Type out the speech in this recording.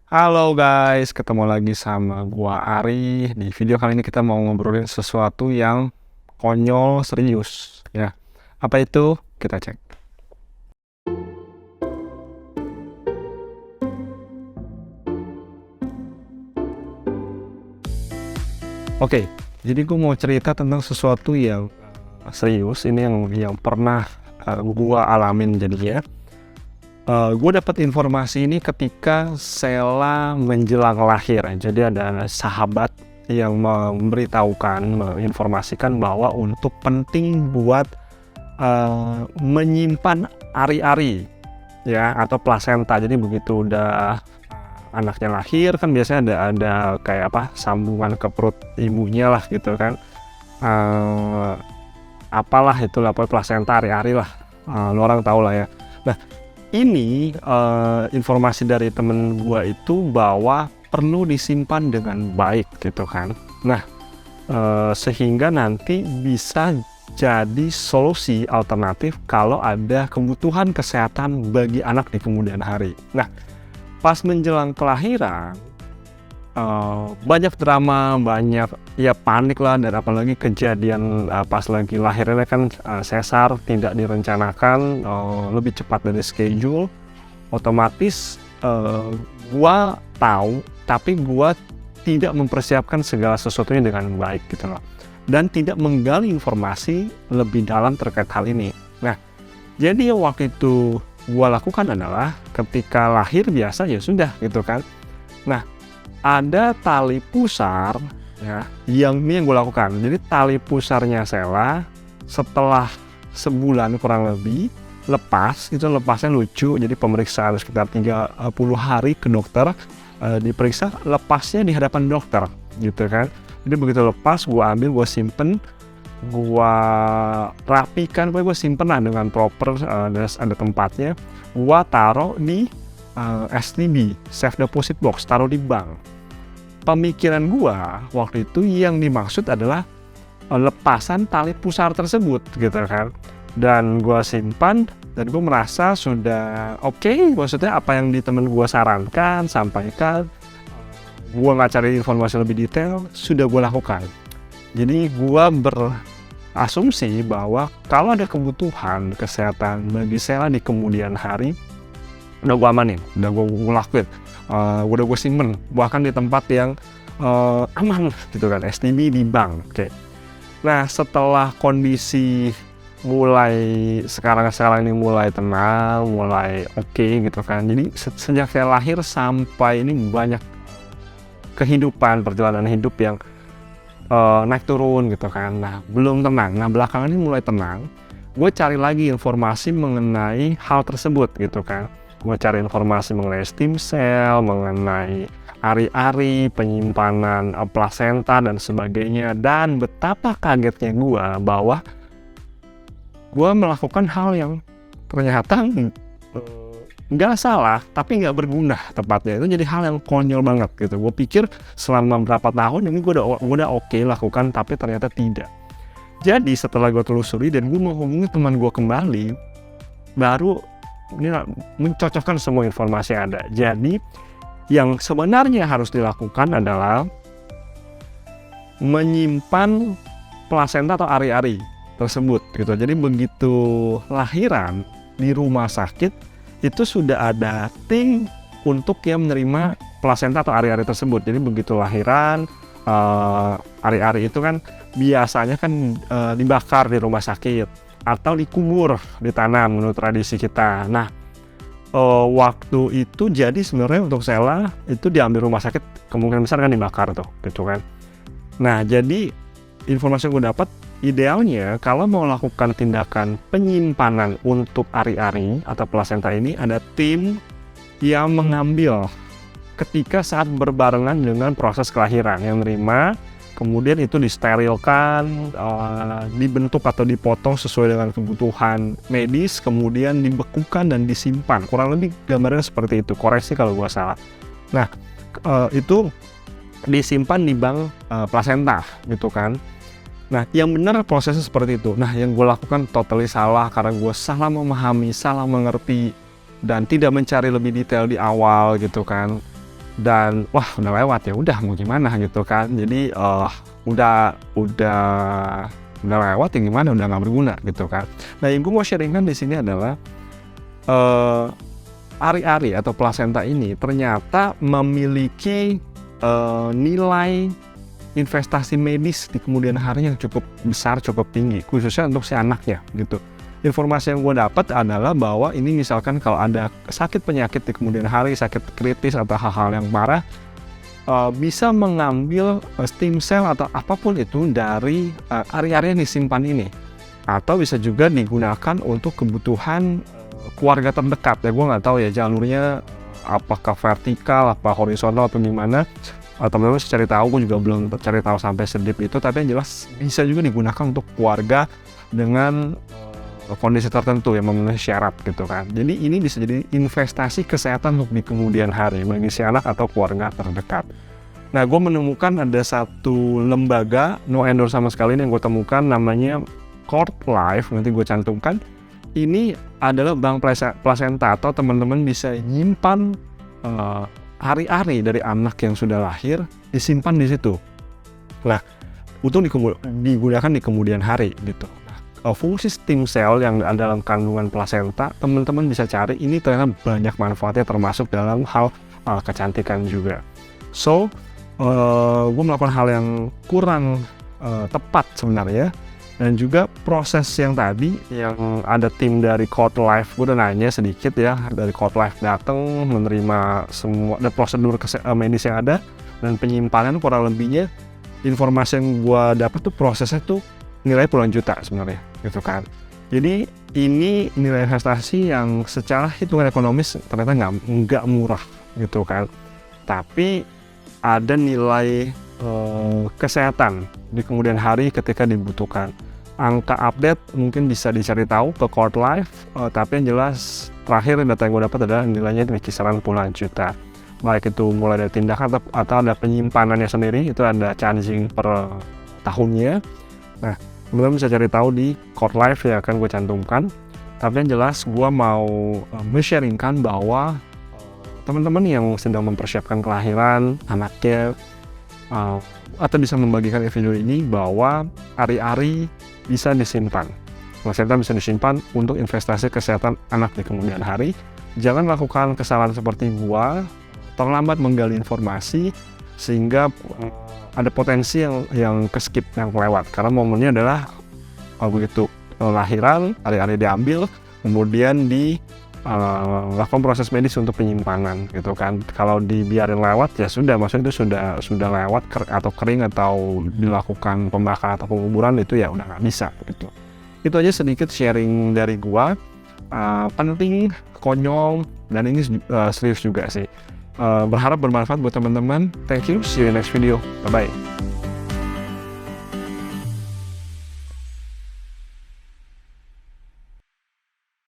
Halo guys, ketemu lagi sama gua Ari. Di video kali ini kita mau ngobrolin sesuatu yang konyol serius ya. Apa itu? Kita cek. Oke, jadi gua mau cerita tentang sesuatu yang serius. Ini yang pernah gua alamin jadinya. Gue dapat informasi ini ketika Sheila menjelang lahir. Jadi ada sahabat yang menginformasikan bahwa untuk penting buat menyimpan ari-ari ya atau plasenta. Jadi begitu udah anaknya lahir kan biasanya ada kayak apa sambungan ke perut ibunya lah gitu kan. Apalah itulah plasenta ari-ari lah. Lu orang tahu lah ya. Nah, ini informasi dari temen gua itu bahwa perlu disimpan dengan baik gitu kan. Nah, sehingga nanti bisa jadi solusi alternatif kalau ada kebutuhan kesehatan bagi anak di kemudian hari. Nah, pas menjelang kelahiran banyak drama, banyak ya panik lah, dan apalagi kejadian pas lagi lahirnya kan sesar tidak direncanakan, lebih cepat dari schedule. Otomatis gua tahu tapi gua tidak mempersiapkan segala sesuatunya dengan baik gitu loh, dan tidak menggali informasi lebih dalam terkait hal ini. Nah, jadi waktu itu gua lakukan adalah ketika lahir biasa ya sudah gitu kan. Nah, ada tali pusar ya yang gue lakukan. Jadi tali pusarnya Sheila setelah sebulan kurang lebih lepas, itu lepasnya lucu. Jadi pemeriksaan sekitar 30 hari ke dokter, diperiksa lepasnya di hadapan dokter gitu kan. Jadi begitu lepas gue ambil, gue simpen, gue rapikan, gue simpen lah dengan proper, ada tempatnya. Gue taruh di STB, safe deposit box, taruh di bank. Pemikiran gua waktu itu yang dimaksud adalah lepasan tali pusar tersebut gitu kan, dan gua simpan, dan gua merasa sudah oke. Maksudnya apa yang di temen gua sarankan, sampaikan, gua nggak cari informasi lebih detail, sudah gua lakukan. Jadi gua berasumsi bahwa kalau ada kebutuhan kesehatan bagi Sheila di kemudian hari, udah gue amanin, udah gue lakuin, udah gue simpen bahkan di tempat yang aman gitu kan, STB di bank. Oke. Nah, setelah kondisi mulai sekarang ini mulai tenang, mulai oke gitu kan, jadi sejak saya lahir sampai ini banyak kehidupan, perjalanan hidup yang naik turun gitu kan. Nah, belum tenang. Nah, belakangan ini mulai tenang, gue cari lagi informasi mengenai hal tersebut gitu kan. Gue cari informasi mengenai stem cell, mengenai ari-ari, penyimpanan plasenta dan sebagainya. Dan betapa kagetnya gue bahwa gue melakukan hal yang ternyata nggak salah, tapi nggak berguna tepatnya. Itu jadi hal yang konyol banget gitu. Gue pikir selama berapa tahun ini gue udah oke lakukan, tapi ternyata tidak. Jadi setelah gue telusuri dan gue menghubungi teman gue kembali, baru ini mencocokkan semua informasi yang ada. Jadi yang sebenarnya harus dilakukan adalah menyimpan plasenta atau ari-ari tersebut gitu. Jadi begitu lahiran di rumah sakit itu sudah ada tim untuk yang menerima plasenta atau ari-ari tersebut. Jadi begitu lahiran, ari-ari itu kan biasanya kan dibakar di rumah sakit atau dikubur, ditanam menurut tradisi kita. Nah, waktu itu jadi sebenarnya untuk Sheila itu diambil rumah sakit, kemungkinan besar kan dibakar tuh gitu kan. Nah, jadi informasi yang gue dapat, idealnya kalau mau lakukan tindakan penyimpanan untuk ari-ari atau plasenta ini, ada tim yang mengambil ketika saat berbarengan dengan proses kelahiran, yang menerima, kemudian itu disterilkan, dibentuk atau dipotong sesuai dengan kebutuhan medis, kemudian dibekukan dan disimpan. Kurang lebih gambarnya seperti itu, koreksi kalau gua salah. Nah, itu disimpan di bank plasenta gitu kan. Nah, yang benar prosesnya seperti itu. Nah, yang gue lakukan totally salah karena gue salah memahami, salah mengerti, dan tidak mencari lebih detail di awal gitu kan. dan wah udah lewat, ya udah mau gimana gitu kan. Jadi udah lewat ya gimana, udah nggak berguna gitu kan. Nah yang gue mau sharingkan di sini adalah ari-ari atau plasenta ini ternyata memiliki nilai investasi medis di kemudian hari yang cukup besar, cukup tinggi, khususnya untuk si anaknya gitu. Informasi yang gue dapat adalah bahwa ini misalkan kalau ada sakit penyakit di kemudian hari, sakit kritis atau hal-hal yang parah, bisa mengambil stem cell atau apapun itu dari ari-ari yang disimpan ini, atau bisa juga digunakan untuk kebutuhan keluarga terdekat. Ya gue nggak tahu ya jalurnya apakah vertikal, apa horizontal atau gimana, atau memang cari tahu, gue juga belum cari tahu sampai sedip itu, tapi yang jelas bisa juga digunakan untuk keluarga dengan kondisi tertentu yang memenuhi syarat gitu kan. Jadi ini bisa jadi investasi kesehatan untuk di kemudian hari bagi si anak atau keluarga terdekat. Nah, gue menemukan ada satu lembaga, no endorse sama sekali, yang gue temukan namanya Cord Life, nanti gue cantumkan. Ini adalah bank plasenta, atau teman-teman bisa nyimpan hari-hari dari anak yang sudah lahir, disimpan di situ. Nah, untuk digunakan di kemudian hari gitu. Fungsi stem cell yang ada dalam kandungan plasenta, teman-teman bisa cari, ini ternyata banyak manfaatnya, termasuk dalam hal kecantikan juga. So, gue melakukan hal yang kurang tepat sebenarnya, dan juga proses yang tadi yang ada tim dari Cord Life, gue udah nanya sedikit ya, dari Cord Life datang menerima semua dan prosedur medis yang ada dan penyimpanan, kurang lebihnya informasi yang gue dapat tuh prosesnya tuh nilai puluhan juta sebenarnya gitu kan. Jadi ini nilai investasi yang secara hitungan ekonomis ternyata nggak murah gitu kan, tapi ada nilai kesehatan di kemudian hari ketika dibutuhkan. Angka update mungkin bisa dicari tahu ke Cord Life, tapi yang jelas terakhir data yang gue dapat adalah nilainya di kisaran puluhan juta, baik itu mulai dari tindakan atau ada penyimpanannya sendiri, itu ada charging per tahunnya. Nah, teman-teman bisa cari tahu di Cord Life ya, akan gue cantumkan. Tapi yang jelas gue mau men-sharingkan bahwa teman-teman yang sedang mempersiapkan kelahiran anaknya, atau bisa membagikan video ini, bahwa hari-hari bisa disimpan. Plasenta bisa disimpan untuk investasi kesehatan anak di kemudian hari. Jangan lakukan kesalahan seperti gue, terlambat menggali informasi sehingga ada potensi yang keskip, yang kelewat, karena momennya adalah begitu lahiran, hari-hari diambil, kemudian lakukan proses medis untuk penyimpanan gitu kan. Kalau dibiarin lewat ya sudah, maksudnya itu sudah lewat atau kering atau dilakukan pembakaran atau penguburan, itu ya udah nggak bisa gitu. Itu aja sedikit sharing dari gua, penting, konyol, dan ini serius juga sih. Berharap bermanfaat buat teman-teman. Thank you, see you in next video, bye bye.